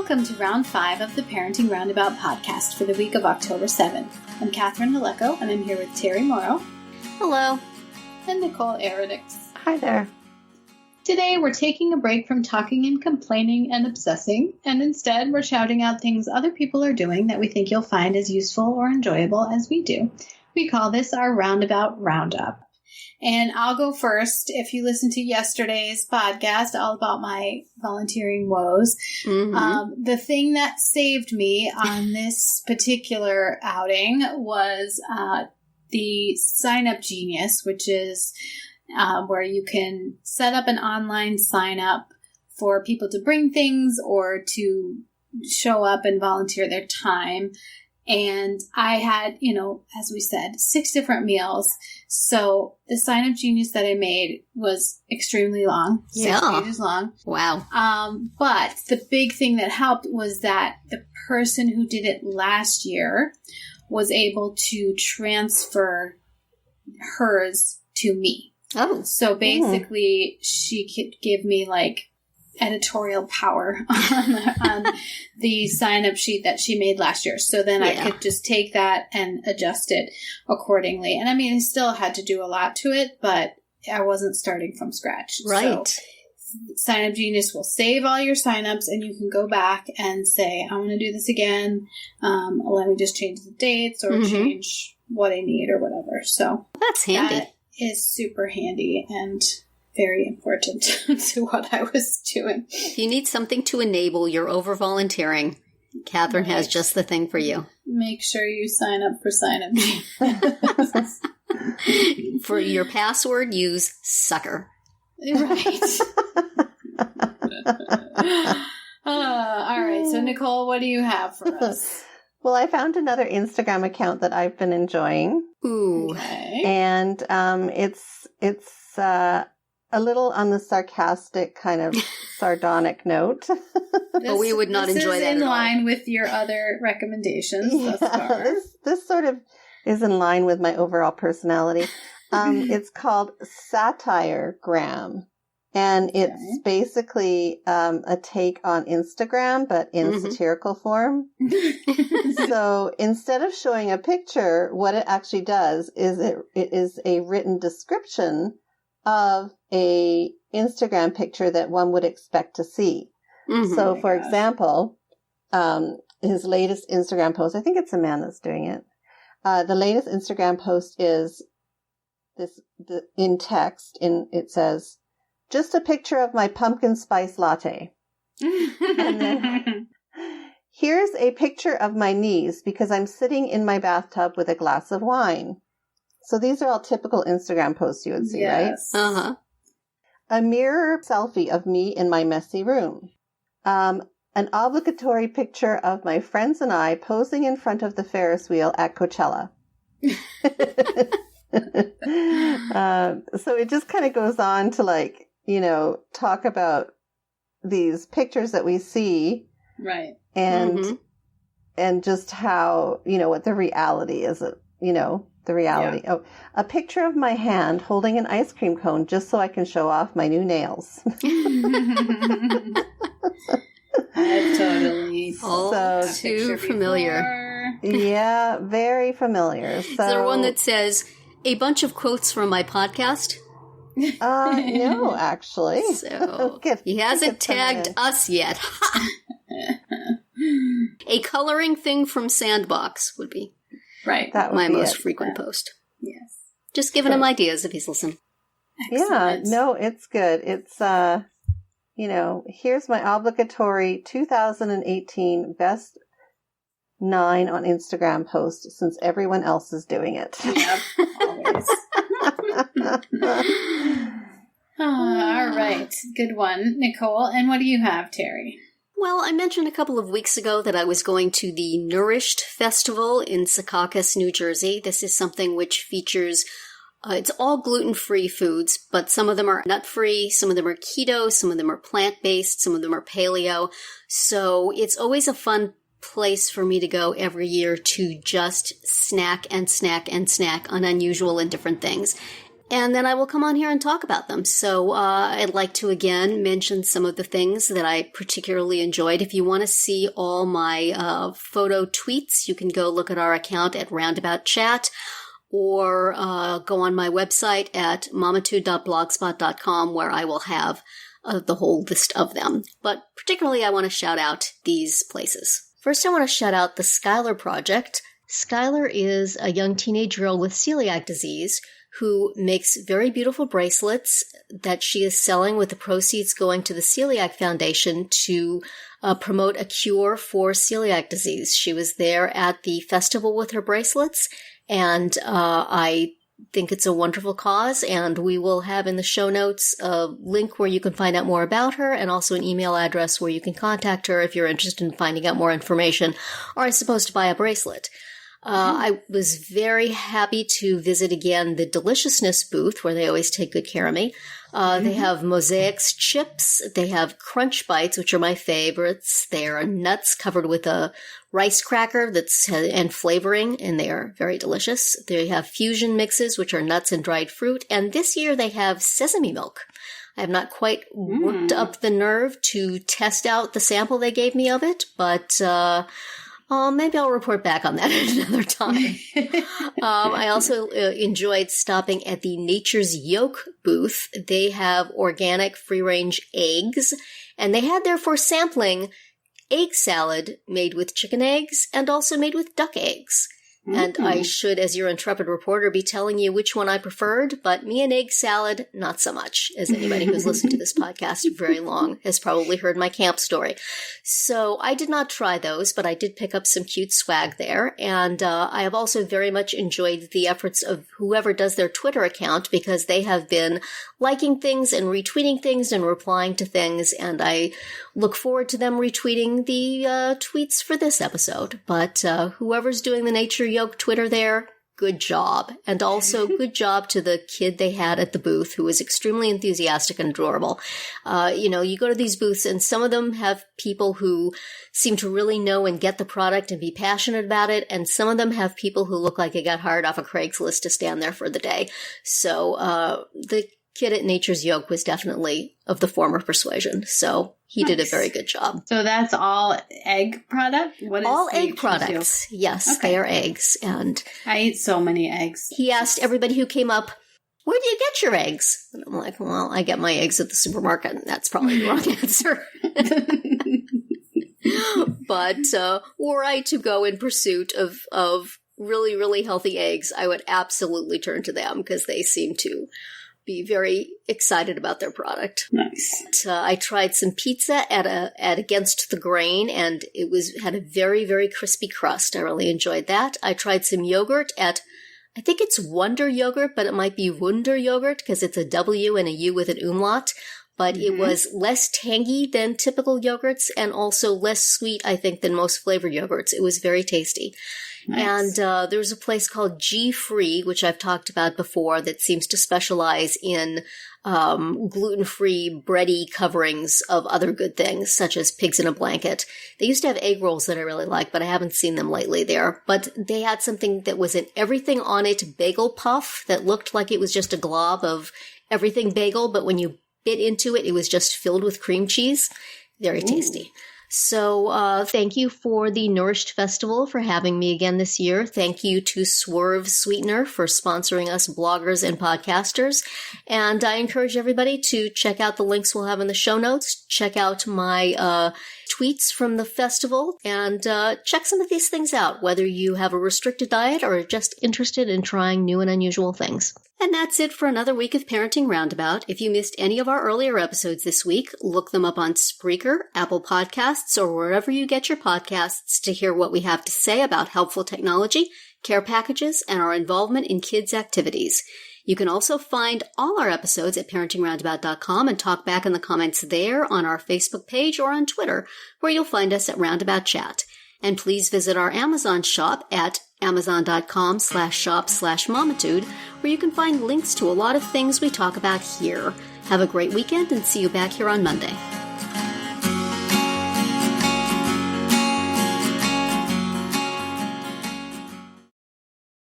Welcome to Round 5 of the Parenting Roundabout podcast for the week of October 7th. I'm Catherine Haleko, and I'm here with Terry Morrow. Hello. And Nicole Aradix. Hi there. Today, we're taking a break from talking and complaining and obsessing, and instead we're shouting out things other people are doing that we think you'll find as useful or enjoyable as we do. We call this our Roundabout Roundup. And I'll go first. If you listened to yesterday's podcast all about my volunteering woes, the thing that saved me on this particular outing was the Signup Genius, which is where you can set up an online sign up for people to bring things or to show up and volunteer their time. And I had, as we said, 6 different meals. So the Signup Genius that I made was extremely long, 6 pages long. Wow. But the big thing that helped was that the person who did it last year was able to transfer hers to me. Oh. So basically, she could give me editorial power on the sign-up sheet that she made last year. So then I could just take that and adjust it accordingly. And I mean, I still had to do a lot to it, but I wasn't starting from scratch. Right. So Signup Genius will save all your signups, and you can go back and say, I want to do this again. Let me just change the dates or change what I need or whatever. So that's handy. That is super handy and very important to what I was doing. If you need something to enable your over-volunteering, Catherine has just the thing for you. Make sure you sign up for Signup. For your password, use sucker. Right. All right. So, Nicole, what do you have for us? Well, I found another Instagram account that I've been enjoying. Ooh. Okay. And it's a little on the sarcastic kind of sardonic note. But we would not enjoy that in at all. line with your other recommendations thus far. This sort of is in line with my overall personality. It's called Satiregram. And it's basically a take on Instagram, but in satirical form. So instead of showing a picture, what it actually does is it is a written description of a Instagram picture that one would expect to see. So, for example, his latest Instagram post, I think it's a man that's doing it. The latest Instagram post is in text, it says, just a picture of my pumpkin spice latte. And then, here's a picture of my knees because I'm sitting in my bathtub with a glass of wine. So these are all typical Instagram posts you would see, right? Uh-huh. A mirror selfie of me in my messy room. An obligatory picture of my friends and I posing in front of the Ferris wheel at Coachella. So it just kind of goes on to talk about these pictures that we see. Right. And just how, what the reality is, the reality. Yeah. Oh, a picture of my hand holding an ice cream cone just so I can show off my new nails. I've totally too familiar. Yeah, very familiar. So, is there one that says, a bunch of quotes from my podcast? No, actually. So he hasn't tagged us yet. A coloring thing from Sandbox would be my most frequent post. Yes. Just giving him ideas if he's listening. Excellent. Yeah, no, it's good. It's, here's my obligatory 2018 best 9 on Instagram post since everyone else is doing it. Yep, always. All right. Good one, Nicole. And what do you have, Terry? Well, I mentioned a couple of weeks ago that I was going to the Nourished Festival in Secaucus, New Jersey. This is something which features, it's all gluten-free foods, but some of them are nut-free, some of them are keto, some of them are plant-based, some of them are paleo. So it's always a fun place for me to go every year to just snack and snack and snack on unusual and different things. And then I will come on here and talk about them. So I'd like to, again, mention some of the things that I particularly enjoyed. If you want to see all my photo tweets, you can go look at our account at Roundabout Chat, or go on my website at mamatude.blogspot.com, where I will have the whole list of them. But particularly, I want to shout out these places. First, I want to shout out the Skylar Project. Skylar is a young teenage girl with celiac disease who makes very beautiful bracelets that she is selling, with the proceeds going to the Celiac Foundation to promote a cure for celiac disease. She was there at the festival with her bracelets, and I think it's a wonderful cause, and we will have in the show notes a link where you can find out more about her, and also an email address where you can contact her if you're interested in finding out more information, or I suppose to buy a bracelet. I was very happy to visit again the Deliciousness booth, where they always take good care of me. They have Mosaics chips. They have Crunch Bites, which are my favorites. They are nuts covered with a rice cracker and flavoring, and they are very delicious. They have fusion mixes, which are nuts and dried fruit. And this year they have sesame milk. I have not quite worked up the nerve to test out the sample they gave me of it, but maybe I'll report back on that at another time. I also enjoyed stopping at the Nature's Yolk booth. They have organic free-range eggs, and they had there for sampling egg salad made with chicken eggs and also made with duck eggs. And I should, as your intrepid reporter, be telling you which one I preferred, but me and egg salad, not so much, as anybody who's listened to this podcast very long has probably heard my camp story. So I did not try those, but I did pick up some cute swag there. And I have also very much enjoyed the efforts of whoever does their Twitter account, because they have been liking things and retweeting things and replying to things, and I look forward to them retweeting the tweets for this episode. But whoever's doing the Nature Yoke Twitter there, good job. And also good job to the kid they had at the booth, who was extremely enthusiastic and adorable. You go to these booths and some of them have people who seem to really know and get the product and be passionate about it. And some of them have people who look like they got hired off of Craigslist to stand there for the day. So the kid at Nature's Yoke was definitely of the former persuasion. So he did a very good job. So that's all egg product? What is all egg products. Yes, okay. They are eggs. And I eat so many eggs. He asked everybody who came up, where do you get your eggs? And I'm like, well, I get my eggs at the supermarket. And that's probably the wrong answer. But were I to go in pursuit of really, really healthy eggs, I would absolutely turn to them, because they seem to be very excited about their product. Nice. But, I tried some pizza at Against the Grain, and it had a very, very crispy crust. I really enjoyed that. I tried some yogurt at, I think it's Wonder Yogurt, but it might be Wunder Yogurt, because it's a W and a U with an umlaut. But it was less tangy than typical yogurts, and also less sweet, I think, than most flavored yogurts. It was very tasty. Nice. And there's a place called G-Free, which I've talked about before, that seems to specialize in gluten-free bready coverings of other good things, such as pigs in a blanket. They used to have egg rolls that I really like, but I haven't seen them lately there. But they had something that was an everything on it bagel puff that looked like it was just a glob of everything bagel, but when you bit into it, it was just filled with cream cheese. Very tasty. So thank you for the Nourished Festival for having me again this year. Thank you to Swerve Sweetener for sponsoring us bloggers and podcasters. And I encourage everybody to check out the links we'll have in the show notes. Check out my tweets from the festival, and check some of these things out, whether you have a restricted diet or are just interested in trying new and unusual things. And that's it for another week of Parenting Roundabout. If you missed any of our earlier episodes this week, look them up on Spreaker, Apple Podcasts, or wherever you get your podcasts to hear what we have to say about helpful technology, care packages, and our involvement in kids' activities. You can also find all our episodes at parentingroundabout.com and talk back in the comments there, on our Facebook page, or on Twitter, where you'll find us at Roundabout Chat. And please visit our Amazon shop at amazon.com/shop/momitude, where you can find links to a lot of things we talk about here. Have a great weekend, and see you back here on Monday.